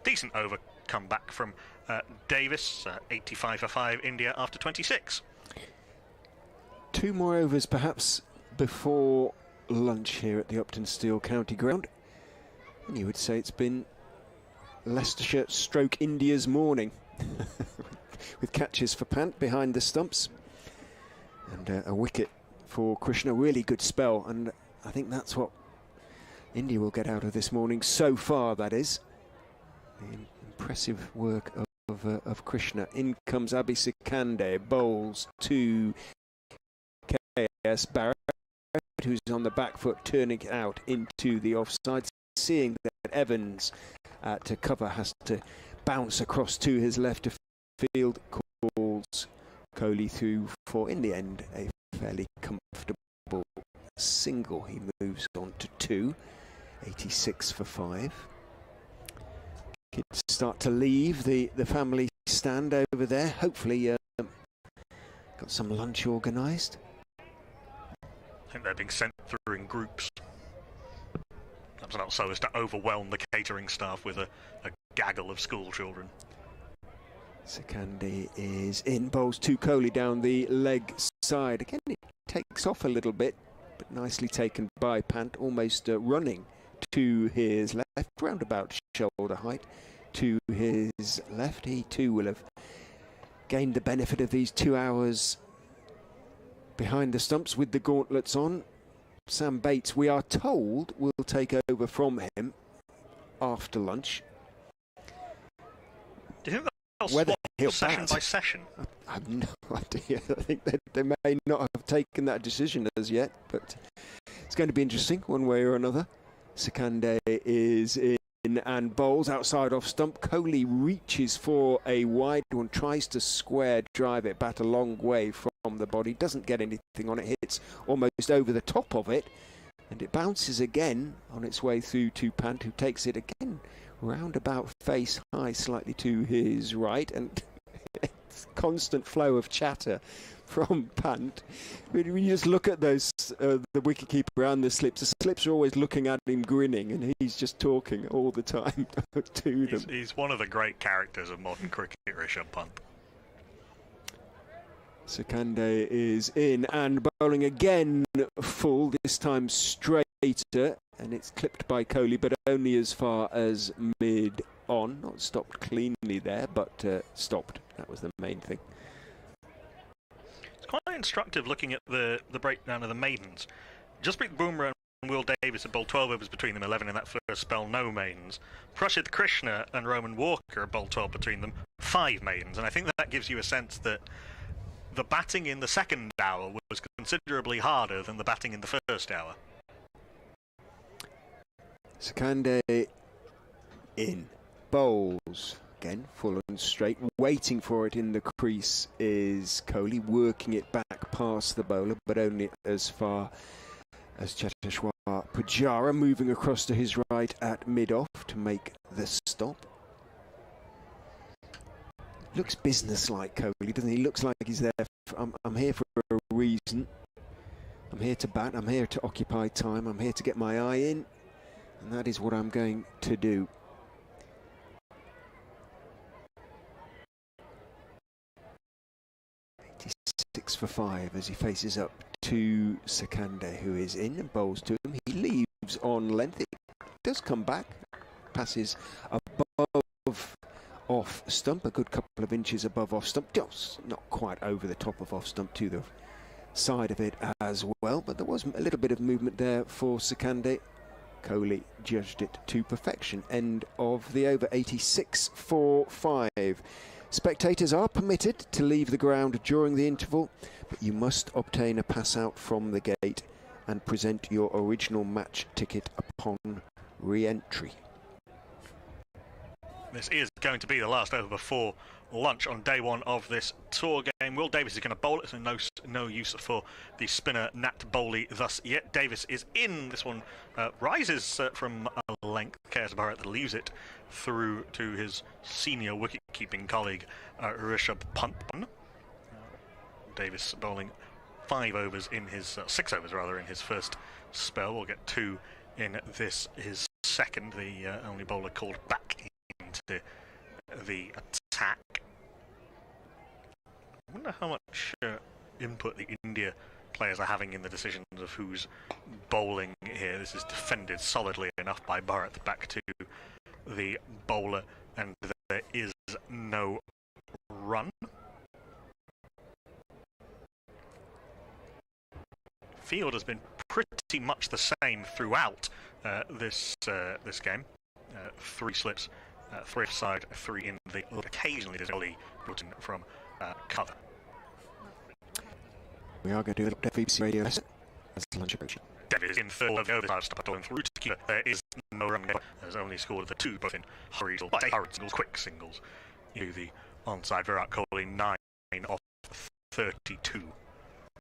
decent over comeback from Davis, 85 for 5, India after 26. 2 more overs perhaps before lunch here at the Uptonsteel County Ground. And you would say it's been Leicestershire stroke India's morning with catches for Pant behind the stumps and a wicket for Krishna. Really good spell, and I think that's what India will get out of this morning so far, that is. The impressive work of Krishna. In comes Abhi Sikande, bowls to K.S. Barrett, who's on the back foot, turning it out into the offside, seeing that Evans to cover has to bounce across to his left of field, calls Kohli through for, in the end, a fairly comfortable single. He moves on to 2, 86 for 5. Kids start to leave the family stand over there. Hopefully got some lunch organised. I think they're being sent through in groups. Perhaps not so as to overwhelm the catering staff with a gaggle of school children. Sikande is in, bowls to Kohli down the leg side. Again, it takes off a little bit, but nicely taken by Pant, almost running to his left, round about shoulder height to his left. He too will have gained the benefit of these 2 hours behind the stumps with the gauntlets on. Sam Bates, we are told, will take over from him after lunch. Do you think they'll Whether swap he'll session bat, by session? I have no idea. I think they may not have taken that decision as yet, but it's going to be interesting one way or another. Sikande is in and bowls outside off stump. Kohli reaches for a wide one, tries to square drive it back a long way from the body, doesn't get anything on it, hits almost over the top of it, and it bounces again on its way through to Pant, who takes it again round about face high, slightly to his right, and it's constant flow of chatter from Pant. When you just look at those, the wicketkeeper and the slips are always looking at him grinning, and he's just talking all the time to them. He's one of the great characters of modern cricket, Rishabh Pant. Sikande is in and bowling again full, this time straighter, and it's clipped by Kohli, but only as far as mid-on. Not stopped cleanly there, but stopped. That was the main thing. It's quite instructive looking at the breakdown of the maidens. Jasprit Bumrah and Will Davis had bowled 12 overs between them, 11 in that first spell, no maidens. Prashid Krishna and Roman Walker had bowled 12 between them, 5 maidens, and I think that gives you a sense that the batting in the second hour was considerably harder than the batting in the first hour. Sikande in, bowls again, full and straight. Waiting for it in the crease is Kohli, working it back past the bowler, but only as far as Cheteshwar Pujara, moving across to his right at mid-off to make the stop. Looks business-like, Kohli, doesn't he? Looks like he's there. I'm here for a reason. I'm here to bat. I'm here to occupy time. I'm here to get my eye in, and that is what I'm going to do. Six for 5 as he faces up to Sikande, who is in and bowls to him. He leaves on length. It does come back, passes above off stump, a good couple of inches above off stump, just not quite over the top of off stump to the side of it as well, but there was a little bit of movement there for Sikande. Kohli judged it to perfection. End of the over, 86 for 5. Spectators are permitted to leave the ground during the interval, but you must obtain a pass out from the gate and present your original match ticket upon re-entry. This is going to be the last over before lunch on day one of this tour game. Will Davis is going to bowl it, so no use for the spinner Nat Bowley thus yet. Davis is in. This one rises from a length. KS Bharat leaves it through to his senior wicket-keeping colleague Rishabh Pant. Davis bowling 5 overs in his 6 overs rather in his first spell. We'll get 2 in this his second. The only bowler called back into the attack. I wonder how much input the India players are having in the decisions of who's bowling here. This is defended solidly enough by Bharat back to the bowler, and there is no run. Field has been pretty much the same throughout this game. 3 slips, 3 offside, 3 in the. Occasionally there's only put in from cover. We are going to do a little BBC radio lesson as lunch approaching. David is in third of the over, stop it through to keeper. There is no run. Has only scored the 2, both in hurried singles, quick singles. You the onside Virat Kohli 9 of 32.